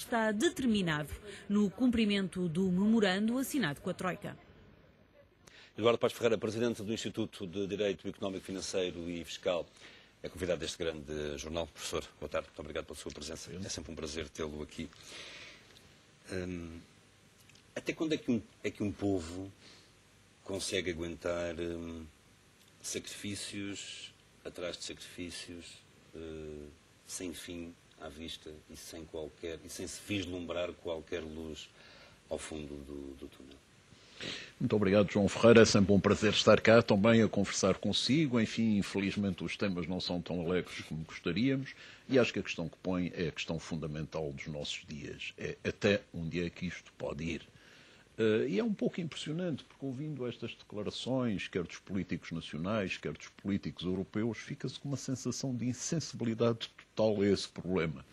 está determinado no cumprimento do memorando assinado com a Troika. Eduardo Paes Ferreira, presidente do Instituto de Direito Económico, Financeiro e Fiscal, é convidado deste grande jornal. Professor, boa tarde, muito obrigado pela sua presença. É sempre um prazer tê-lo aqui. Até quando é que um povo consegue aguentar sacrifícios atrás de sacrifícios, sem fim à vista e sem se vislumbrar qualquer luz ao fundo do túnel? Muito obrigado, João Ferreira. É sempre um prazer estar cá também a conversar consigo. Enfim, infelizmente os temas não são tão alegres como gostaríamos e acho que a questão que põe é a questão fundamental dos nossos dias. É até onde é que isto pode ir. E é um pouco impressionante, porque ouvindo estas declarações, quer dos políticos nacionais, quer dos políticos europeus, fica-se com uma sensação de insensibilidade total a esse problema.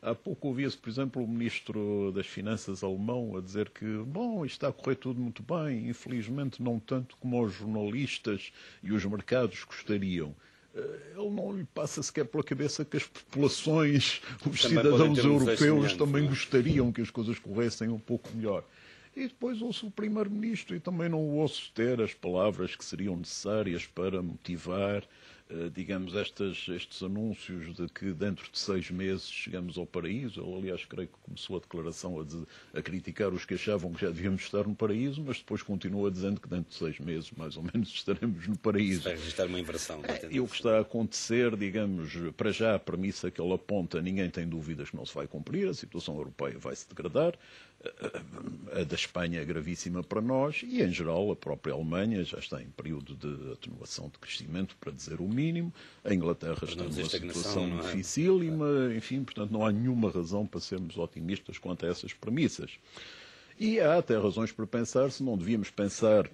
Há pouco ouvia-se, por exemplo, o Ministro das Finanças alemão a dizer que, bom, isto está a correr tudo muito bem, infelizmente não tanto como os jornalistas e os mercados gostariam. Ele não lhe passa sequer pela cabeça que as populações, os cidadãos europeus também gostariam que as coisas corressem um pouco melhor. E depois ouço o Primeiro-Ministro e também não o ouço ter as palavras que seriam necessárias para motivar, digamos, estes anúncios de que dentro de 6 meses chegamos ao paraíso. Ele, aliás, creio que começou a declaração a criticar os que achavam que já devíamos estar no paraíso, mas depois continua dizendo que dentro de 6 meses, mais ou menos, estaremos no paraíso. Vai registrar uma inversão. E o que está a acontecer, digamos, para já a premissa que ele aponta, ninguém tem dúvidas que não se vai cumprir, a situação europeia vai se degradar. A da Espanha é gravíssima para nós e, em geral, a própria Alemanha já está em período de atenuação de crescimento, para dizer o mínimo. A Inglaterra está numa situação dificílima. Enfim, portanto, não há nenhuma razão para sermos otimistas quanto a essas premissas. E há até razões para pensar se não devíamos pensar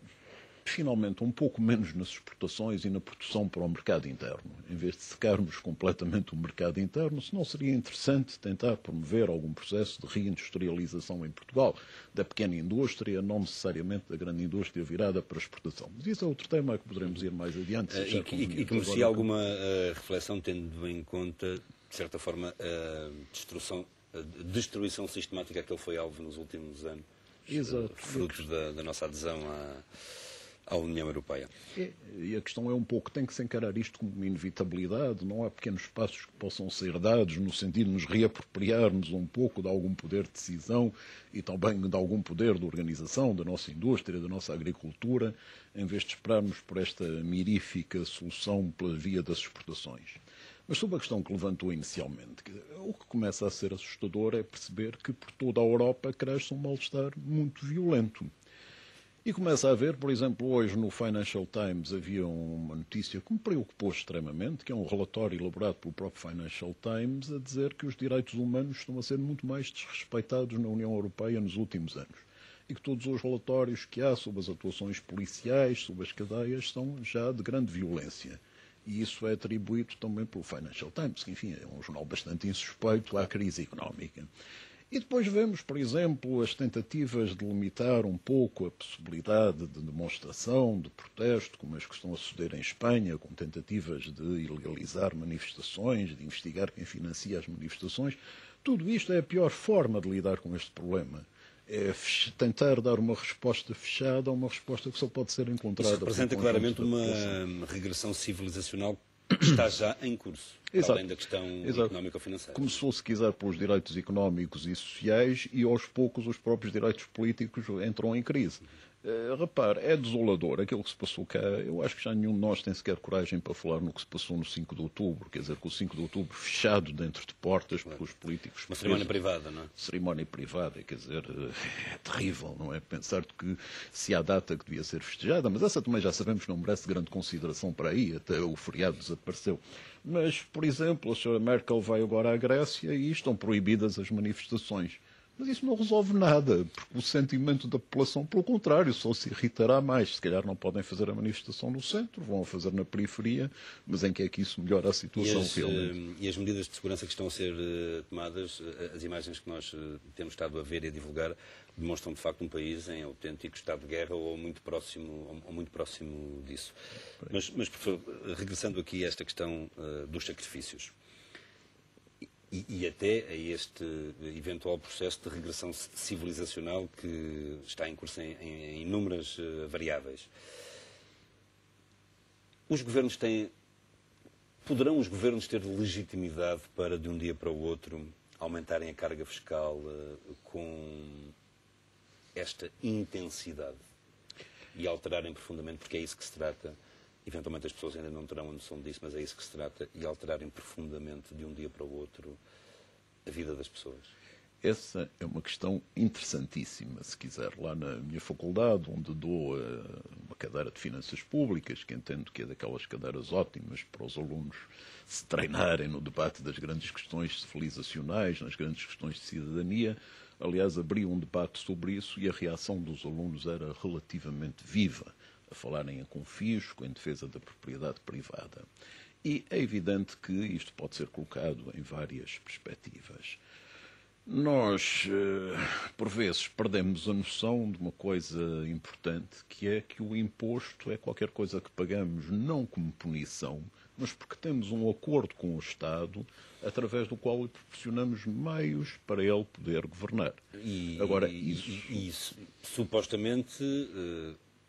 finalmente um pouco menos nas exportações e na produção para o mercado interno. Em vez de secarmos completamente o mercado interno, se não seria interessante tentar promover algum processo de reindustrialização em Portugal, da pequena indústria, não necessariamente da grande indústria virada para a exportação. Mas isso é outro tema a que poderemos ir mais adiante. E que merecia alguma reflexão, tendo em conta, de certa forma, a destruição sistemática que ele foi alvo nos últimos anos, fruto da nossa adesão à União Europeia. E a questão é um pouco, tem que se encarar isto como uma inevitabilidade, não há pequenos passos que possam ser dados no sentido de nos reapropriarmos um pouco de algum poder de decisão e também de algum poder de organização da nossa indústria, da nossa agricultura, em vez de esperarmos por esta mirífica solução pela via das exportações. Mas sobre a questão que levantou inicialmente, o que começa a ser assustador é perceber que por toda a Europa cresce um mal-estar muito violento. E começa a haver, por exemplo, hoje no Financial Times havia uma notícia que me preocupou extremamente, que é um relatório elaborado pelo próprio Financial Times a dizer que os direitos humanos estão a ser muito mais desrespeitados na União Europeia nos últimos anos. E que todos os relatórios que há sobre as atuações policiais, sobre as cadeias, são já de grande violência. E isso é atribuído também pelo Financial Times, que, enfim, é um jornal bastante insuspeito à crise económica. E depois vemos, por exemplo, as tentativas de limitar um pouco a possibilidade de demonstração, de protesto, como as que estão a suceder em Espanha, com tentativas de ilegalizar manifestações, de investigar quem financia as manifestações. Tudo isto é a pior forma de lidar com este problema. É tentar dar uma resposta fechada a uma resposta que só pode ser encontrada... Isso representa claramente uma regressão civilizacional que está já em curso, além da questão económico-financeira. Começou, se quiser, pelos direitos económicos e sociais e, aos poucos, os próprios direitos políticos entram em crise. Repare, é desolador aquilo que se passou cá. Eu acho que já nenhum de nós tem sequer coragem para falar no que se passou no 5 de outubro. Quer dizer, com o 5 de outubro fechado dentro de portas pelos políticos. Uma cerimónia privada, não é? Cerimónia privada, quer dizer, é terrível, não é? Pensar que se há data que devia ser festejada, mas essa também já sabemos que não merece grande consideração para aí, até o feriado desapareceu. Mas, por exemplo, a senhora Merkel vai agora à Grécia e estão proibidas as manifestações. Mas isso não resolve nada, porque o sentimento da população, pelo contrário, só se irritará mais. Se calhar não podem fazer a manifestação no centro, vão a fazer na periferia, mas em que é que isso melhora a situação realmente? E as medidas de segurança que estão a ser tomadas, as imagens que nós temos estado a ver e a divulgar, demonstram de facto um país em autêntico estado de guerra ou muito próximo disso. Mas professor, regressando aqui a esta questão dos sacrifícios. e até a este eventual processo de regressão civilizacional que está em curso em inúmeras variáveis. Poderão os governos ter legitimidade para, de um dia para o outro, aumentarem a carga fiscal com esta intensidade e alterarem profundamente, porque é isso que se trata. Eventualmente as pessoas ainda não terão a noção disso, mas é isso que se trata, e alterarem profundamente, de um dia para o outro, a vida das pessoas. Essa é uma questão interessantíssima, se quiser. Lá na minha faculdade, onde dou uma cadeira de Finanças Públicas, que entendo que é daquelas cadeiras ótimas para os alunos se treinarem no debate das grandes questões civilizacionais, nas grandes questões de cidadania. Aliás, abri um debate sobre isso e a reação dos alunos era relativamente viva, a falarem em confisco, em defesa da propriedade privada. E é evidente que isto pode ser colocado em várias perspectivas. Nós, por vezes, perdemos a noção de uma coisa importante, que é que o imposto é qualquer coisa que pagamos não como punição, mas porque temos um acordo com o Estado, através do qual lhe proporcionamos meios para ele poder governar. Agora, isso supostamente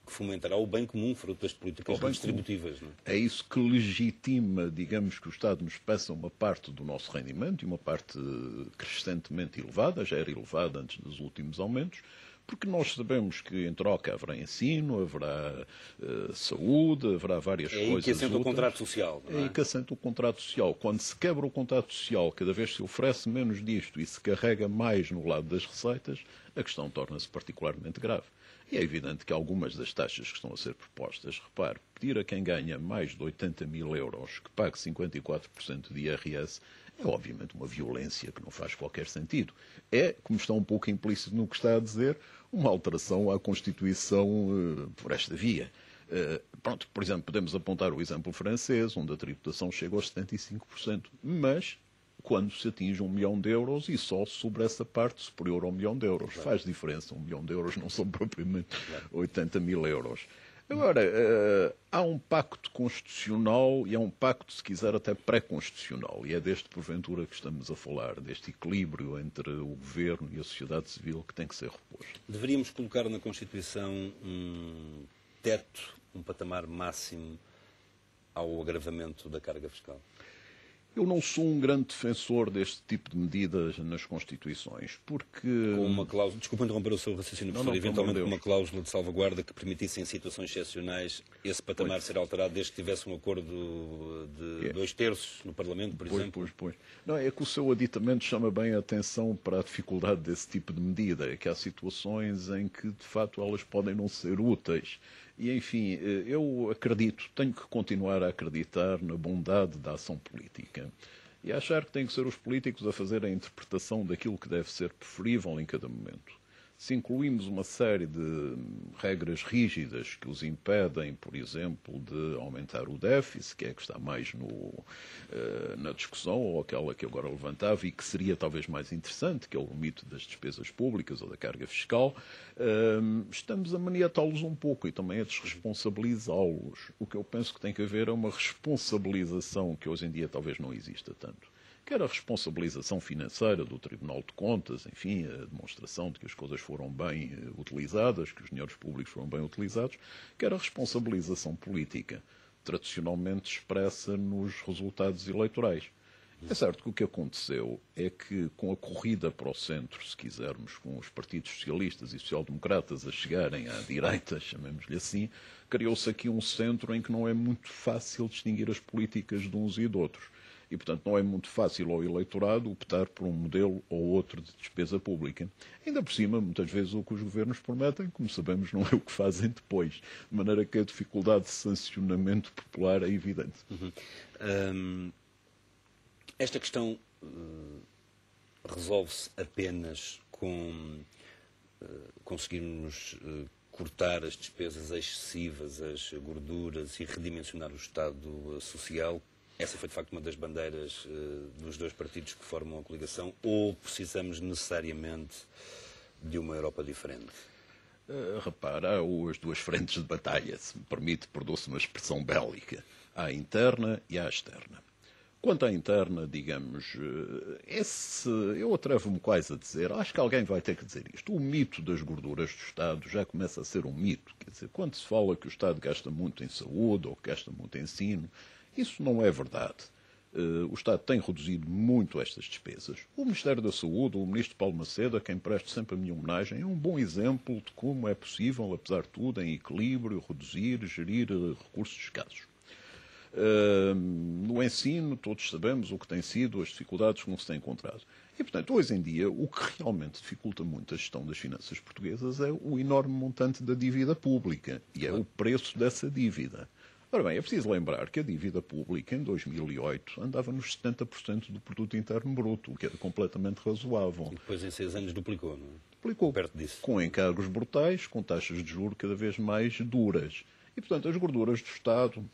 que fomentará o bem comum, fruto das políticas redistributivas. Não é? É isso que legitima, digamos, que o Estado nos peça uma parte do nosso rendimento, e uma parte crescentemente elevada, já era elevada antes dos últimos aumentos, porque nós sabemos que em troca haverá ensino, haverá saúde, haverá várias coisas. É aí que assenta o contrato social. É aí que assenta o contrato social. Quando se quebra o contrato social, cada vez se oferece menos disto e se carrega mais no lado das receitas, a questão torna-se particularmente grave. E é evidente que algumas das taxas que estão a ser propostas, repare, pedir a quem ganha mais de 80 mil euros que pague 54% de IRS é obviamente uma violência que não faz qualquer sentido. É, como está um pouco implícito no que está a dizer, uma alteração à Constituição por esta via. Pronto, por exemplo, podemos apontar o exemplo francês, onde a tributação chega aos 75%, mas quando se atinge 1 milhão de euros e só sobre essa parte superior a 1 milhão de euros. Claro. Faz diferença, 1 milhão de euros não são propriamente 80 mil euros. Agora, há um pacto constitucional e há um pacto, se quiser, até pré-constitucional. E é deste, porventura, que estamos a falar, deste equilíbrio entre o governo e a sociedade civil que tem que ser reposto. Deveríamos colocar na Constituição um teto, um patamar máximo ao agravamento da carga fiscal? Eu não sou um grande defensor deste tipo de medidas nas Constituições, porque... Com uma cláusula... Desculpa interromper o seu raciocínio, professor. Eventualmente com uma cláusula de salvaguarda que permitisse, em situações excepcionais, esse patamar ser alterado desde que tivesse um acordo de 2/3 no Parlamento, por exemplo? Pois. Não, é que o seu aditamento chama bem a atenção para a dificuldade desse tipo de medida. É que há situações em que, de facto, elas podem não ser úteis. E, enfim, eu acredito, tenho que continuar a acreditar na bondade da ação política e achar que têm que ser os políticos a fazer a interpretação daquilo que deve ser preferível em cada momento. Se incluímos uma série de regras rígidas que os impedem, por exemplo, de aumentar o déficit, que é que está mais na discussão, ou aquela que eu agora levantava e que seria talvez mais interessante, que é o limite das despesas públicas ou da carga fiscal, estamos a maniatá-los um pouco e também a desresponsabilizá-los. O que eu penso que tem que haver é uma responsabilização que hoje em dia talvez não exista tanto. Quer a responsabilização financeira do Tribunal de Contas, enfim, a demonstração de que as coisas foram bem utilizadas, que os dinheiros públicos foram bem utilizados, quer a responsabilização política, tradicionalmente expressa nos resultados eleitorais. É certo que o que aconteceu é que, com a corrida para o centro, se quisermos, com os partidos socialistas e social-democratas a chegarem à direita, chamemos-lhe assim, criou-se aqui um centro em que não é muito fácil distinguir as políticas de uns e de outros. E, portanto, não é muito fácil ao eleitorado optar por um modelo ou outro de despesa pública. Ainda por cima, muitas vezes o que os governos prometem, como sabemos, não é o que fazem depois. De maneira que a dificuldade de sancionamento popular é evidente. Esta questão resolve-se apenas com conseguirmos cortar as despesas excessivas, as gorduras e redimensionar o Estado social? Essa foi, de facto, uma das bandeiras dos dois partidos que formam a coligação, ou precisamos necessariamente de uma Europa diferente? Repara, há as duas frentes de batalha, se me permite, perdoa-se uma expressão bélica. Há a interna e há a externa. Quanto à interna, digamos, eu atrevo-me quase a dizer, acho que alguém vai ter que dizer isto, o mito das gorduras do Estado já começa a ser um mito. Quer dizer, quando se fala que o Estado gasta muito em saúde ou que gasta muito em ensino, isso não é verdade. O Estado tem reduzido muito estas despesas. O Ministério da Saúde, o Ministro Paulo Macedo, a quem presto sempre a minha homenagem, é um bom exemplo de como é possível, apesar de tudo, em equilíbrio, reduzir, gerir recursos escassos. No ensino, todos sabemos o que têm sido as dificuldades que não se têm encontrado. E, portanto, hoje em dia, o que realmente dificulta muito a gestão das finanças portuguesas é o enorme montante da dívida pública e é o preço dessa dívida. Ora bem, é preciso lembrar que a dívida pública em 2008 andava nos 70% do produto interno bruto, o que era completamente razoável. E depois em 6 anos duplicou, não é? Duplicou. Perto disso. Com encargos brutais, com taxas de juros cada vez mais duras. E, portanto, as gorduras do Estado,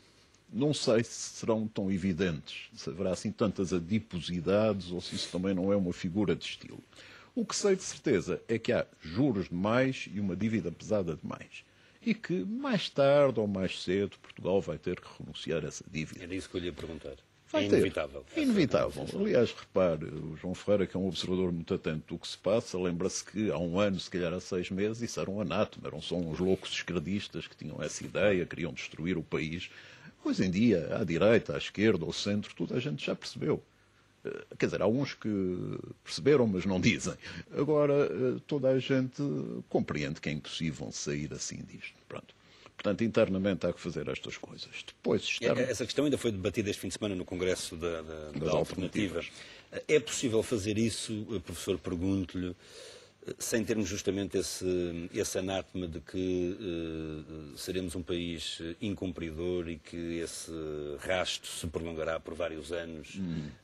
não sei se serão tão evidentes, se haverá assim tantas adiposidades ou se isso também não é uma figura de estilo. O que sei de certeza é que há juros demais e uma dívida pesada demais. E que mais tarde ou mais cedo Portugal vai ter que renunciar a essa dívida. Era isso que eu lhe ia perguntar. Vai é ter. inevitável. É inevitável. Aliás, repare, o João Ferreira, que é um observador muito atento do que se passa, lembra-se que há um ano, se calhar há 6 meses, isso era um anátema, eram só uns loucos esquerdistas que tinham essa ideia, queriam destruir o país. Hoje em dia, à direita, à esquerda, ao centro, toda a gente já percebeu. Quer dizer, há uns que perceberam, mas não dizem. Agora, toda a gente compreende que é impossível sair assim disto. Pronto. Portanto, internamente há que fazer estas coisas. Depois, Essa questão ainda foi debatida este fim de semana no Congresso da Alternativa. É possível fazer isso, professor, pergunto-lhe, sem termos justamente esse anátema de que seremos um país incumpridor e que esse rasto se prolongará por vários anos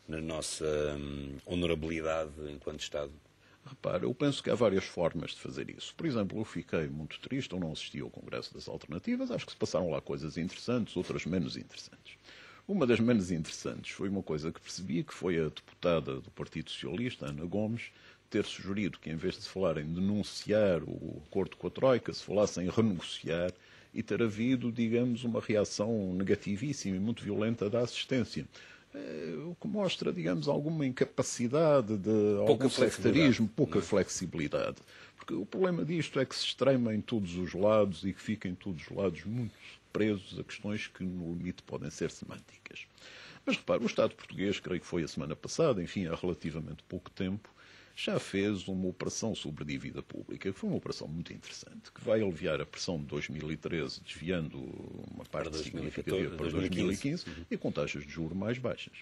na nossa honorabilidade enquanto Estado? Repare, eu penso que há várias formas de fazer isso. Por exemplo, eu fiquei muito triste, eu não assisti ao Congresso das Alternativas, acho que se passaram lá coisas interessantes, outras menos interessantes. Uma das menos interessantes foi uma coisa que percebi, que foi a deputada do Partido Socialista, Ana Gomes, ter sugerido que, em vez de se falar em denunciar o acordo com a Troika, se falasse em renegociar e ter havido, digamos, uma reação negativíssima e muito violenta da assistência. O que mostra, digamos, alguma incapacidade, algum sectarismo, pouca flexibilidade. Porque o problema disto é que se extrema em todos os lados e que fica em todos os lados muito presos a questões que, no limite, podem ser semânticas. Mas, repare, o Estado português, creio que foi a semana passada, enfim, há relativamente pouco tempo, já fez uma operação sobre dívida pública, que foi uma operação muito interessante, que vai aliviar a pressão de 2013, desviando uma parte significativa para 2015 e com taxas de juros mais baixas.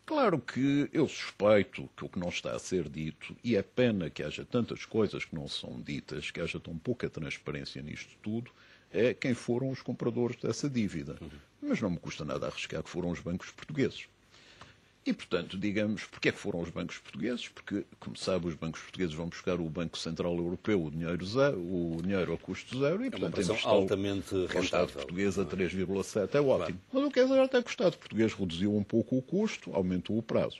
Claro que eu suspeito que o que não está a ser dito, e é pena que haja tantas coisas que não são ditas, que haja tão pouca transparência nisto tudo, é quem foram os compradores dessa dívida. Mas não me custa nada arriscar que foram os bancos portugueses. E, portanto, digamos, porque é que foram os bancos portugueses? Porque, como sabe, os bancos portugueses vão buscar o Banco Central Europeu o dinheiro a custo zero e, portanto, é altamente rentável. O Estado português a 3,7 é ótimo. Claro. Mas o que é certo é que o Estado português reduziu um pouco o custo, aumentou o prazo.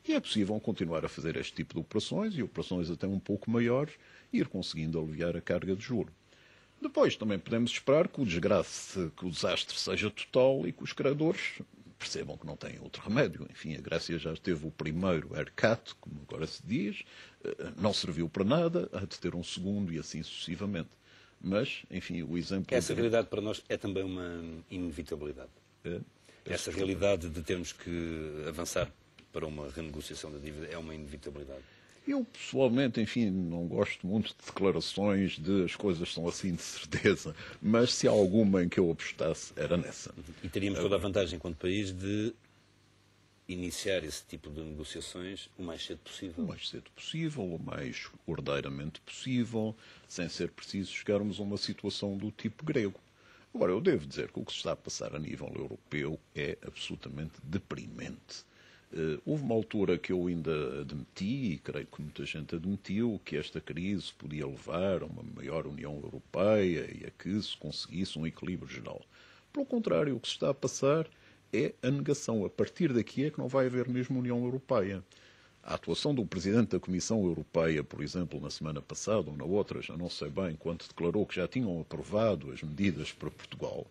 E é possível continuar a fazer este tipo de operações, e operações até um pouco maiores, e ir conseguindo aliviar a carga de juro. Depois, também podemos esperar que o desastre seja total e que os credores percebam que não têm outro remédio. Enfim, a Grécia já teve o primeiro haircut, como agora se diz, não serviu para nada, há de ter um segundo e assim sucessivamente. Mas, enfim, o exemplo... Essa realidade para nós é também uma inevitabilidade. Essa realidade de termos que avançar para uma renegociação da dívida é uma inevitabilidade. Eu, pessoalmente, enfim, não gosto muito de declarações de as coisas são assim de certeza, mas se há alguma em que eu apostasse, era nessa. E teríamos toda a vantagem, enquanto país, de iniciar esse tipo de negociações o mais cedo possível. O mais cedo possível, o mais ordeiramente possível, sem ser preciso chegarmos a uma situação do tipo grego. Agora, eu devo dizer que o que se está a passar a nível europeu é absolutamente deprimente. Houve uma altura que eu ainda admiti, e creio que muita gente admitiu, que esta crise podia levar a uma maior União Europeia e a que se conseguisse um equilíbrio geral. Pelo contrário, o que se está a passar é a negação. A partir daqui é que não vai haver mesmo União Europeia. A atuação do Presidente da Comissão Europeia, por exemplo, na semana passada ou na outra, já não sei bem, quando declarou que já tinham aprovado as medidas para Portugal,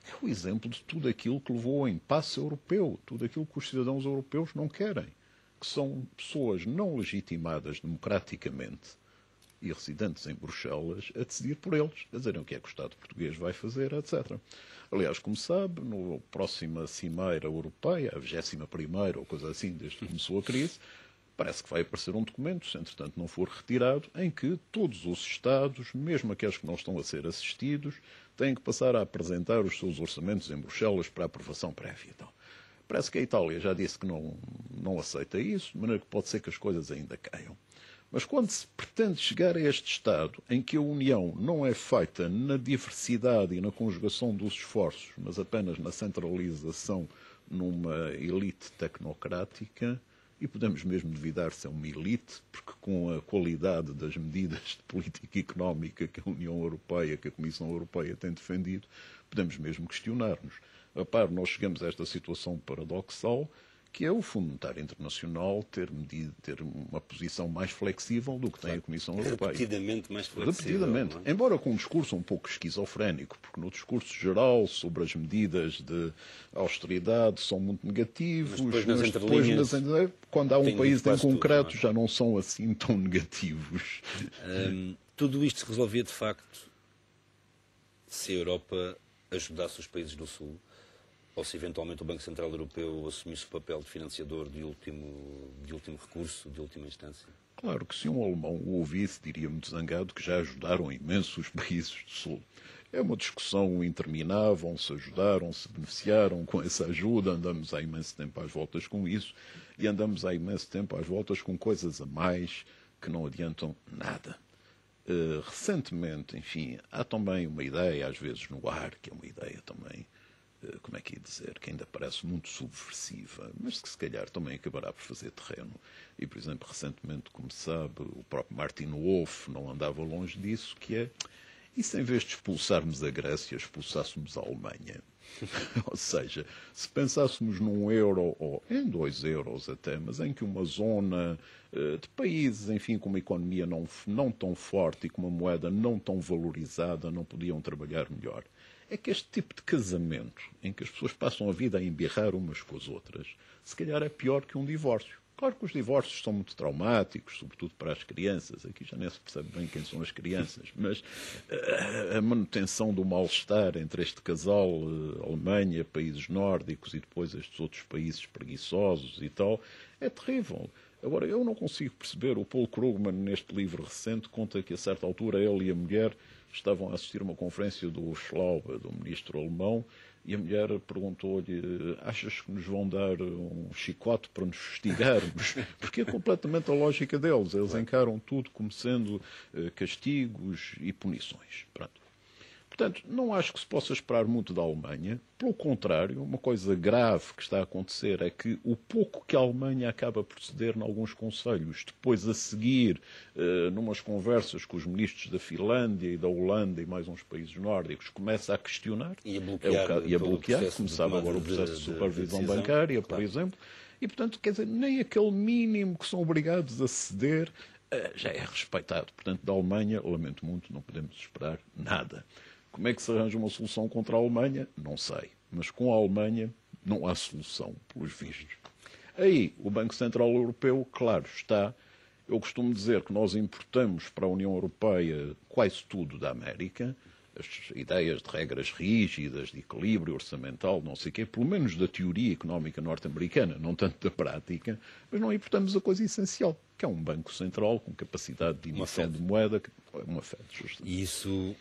é o exemplo de tudo aquilo que levou ao impasse europeu, tudo aquilo que os cidadãos europeus não querem, que são pessoas não legitimadas democraticamente e residentes em Bruxelas a decidir por eles, a dizerem o que é que o Estado português vai fazer, etc. Aliás, como sabe, na próxima Cimeira Europeia, a 21ª ou coisa assim, desde que começou a crise, parece que vai aparecer um documento, se entretanto não for retirado, em que todos os Estados, mesmo aqueles que não estão a ser assistidos, têm que passar a apresentar os seus orçamentos em Bruxelas para aprovação prévia. Então, parece que a Itália já disse que não aceita isso, de maneira que pode ser que as coisas ainda caiam. Mas quando se pretende chegar a este estado em que a União não é feita na diversidade e na conjugação dos esforços, mas apenas na centralização numa elite tecnocrática, e podemos mesmo duvidar se é uma elite, porque com a qualidade das medidas de política económica que a União Europeia, que a Comissão Europeia tem defendido, podemos mesmo questionar-nos. Repare, nós chegamos a esta situação paradoxal, que é o Fundo Monetário Internacional ter uma posição mais flexível do que tem a Comissão Europeia. Repetidamente mais flexível. Repetidamente. É? Embora com um discurso um pouco esquizofrénico, porque no discurso geral sobre as medidas de austeridade são muito negativos, mas depois quando há um país em concreto já não são assim tão negativos. Tudo isto se resolvia de facto se a Europa ajudasse os países do Sul, ou se eventualmente o Banco Central Europeu assumisse o papel de financiador de último recurso, de última instância? Claro que se um alemão o ouvisse, diria muito zangado que já ajudaram imenso os países do Sul. É uma discussão interminável, se ajudaram, se beneficiaram com essa ajuda, andamos há imenso tempo às voltas com isso, e andamos há imenso tempo às voltas com coisas a mais que não adiantam nada. Recentemente, enfim, há também uma ideia, às vezes no ar, que é uma ideia também, como é que ia dizer, que ainda parece muito subversiva, mas que se calhar também acabará por fazer terreno. E, por exemplo, recentemente, como sabe, o próprio Martin Wolf não andava longe disso, que é, e se em vez de expulsarmos a Grécia, expulsássemos a Alemanha? Ou seja, se pensássemos num euro, ou em 2 euros até, mas em que uma zona de países, enfim, com uma economia não tão forte e com uma moeda não tão valorizada, não podiam trabalhar melhor. É que este tipo de casamento, em que as pessoas passam a vida a embirrar umas com as outras, se calhar é pior que um divórcio. Claro que os divórcios são muito traumáticos, sobretudo para as crianças. Aqui já nem se percebe bem quem são as crianças, mas a manutenção do mal-estar entre este casal, Alemanha, países nórdicos e depois estes outros países preguiçosos e tal, é terrível. Agora, eu não consigo perceber, o Paul Krugman, neste livro recente, conta que a certa altura ele e a mulher estavam a assistir a uma conferência do Schäuble, do ministro alemão, e a mulher perguntou-lhe: achas que nos vão dar um chicote para nos fustigarmos? Porque é completamente a lógica deles. Eles encaram tudo como sendo castigos e punições. Pronto. Portanto, não acho que se possa esperar muito da Alemanha. Pelo contrário, uma coisa grave que está a acontecer é que o pouco que a Alemanha acaba por ceder em alguns conselhos, depois a seguir, numas conversas com os ministros da Finlândia e da Holanda e mais uns países nórdicos, começa a questionar e a bloquear, como sabe agora o processo de supervisão bancária, por exemplo. E, portanto, quer dizer, nem aquele mínimo que são obrigados a ceder já é respeitado. Portanto, da Alemanha, lamento muito, não podemos esperar nada. Como é que se arranja uma solução contra a Alemanha? Não sei. Mas com a Alemanha não há solução, pelos vistos. Aí, o Banco Central Europeu, claro está. Eu costumo dizer que nós importamos para a União Europeia quase tudo da América. As ideias de regras rígidas, de equilíbrio orçamental, não sei o quê, pelo menos da teoria económica norte-americana, não tanto da prática, mas não importamos a coisa essencial, que é um Banco Central com capacidade de emissão de moeda, uma Fed, justamente. E isso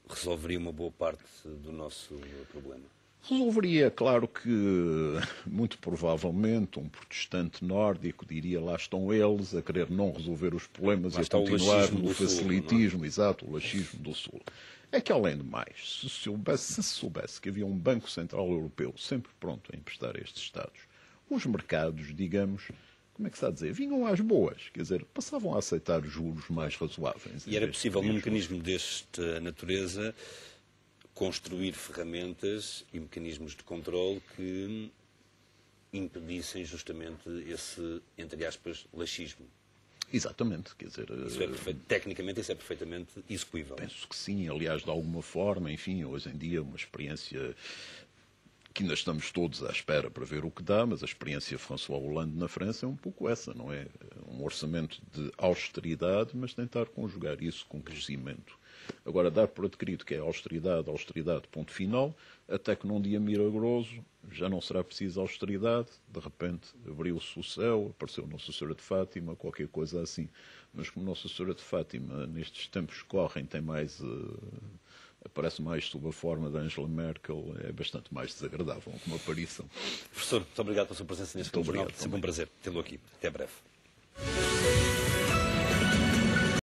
resolveria uma boa parte do nosso problema? Resolveria, claro que, muito provavelmente, um protestante nórdico diria: lá estão eles a querer não resolver os problemas e a continuar no facilitismo, exato, o laxismo do Sul. É que, além de mais, se soubesse que havia um Banco Central Europeu sempre pronto a emprestar a estes Estados, os mercados, digamos, como é que se está a dizer, vinham às boas, quer dizer, passavam a aceitar juros mais razoáveis. E era possível, num mecanismo desta natureza, construir ferramentas e mecanismos de controle que impedissem justamente esse, entre aspas, laxismo. Exatamente, quer dizer... Tecnicamente isso é perfeitamente execuível. Penso que sim, aliás, de alguma forma, enfim, hoje em dia uma experiência que ainda estamos todos à espera para ver o que dá, mas a experiência François Hollande na França é um pouco essa, não é? Um orçamento de austeridade, mas tentar conjugar isso com crescimento. Agora, dar por adquirido que é austeridade, austeridade, ponto final, até que num dia milagroso já não será preciso austeridade, de repente abriu-se o céu, apareceu Nossa Senhora de Fátima, qualquer coisa assim. Mas como Nossa Senhora de Fátima nestes tempos correm, tem mais... aparece mais sob a forma de Angela Merkel, é bastante mais desagradável como aparição. Professor, muito obrigado pela sua presença neste jornal. Sempre um prazer tê-lo aqui. Até breve.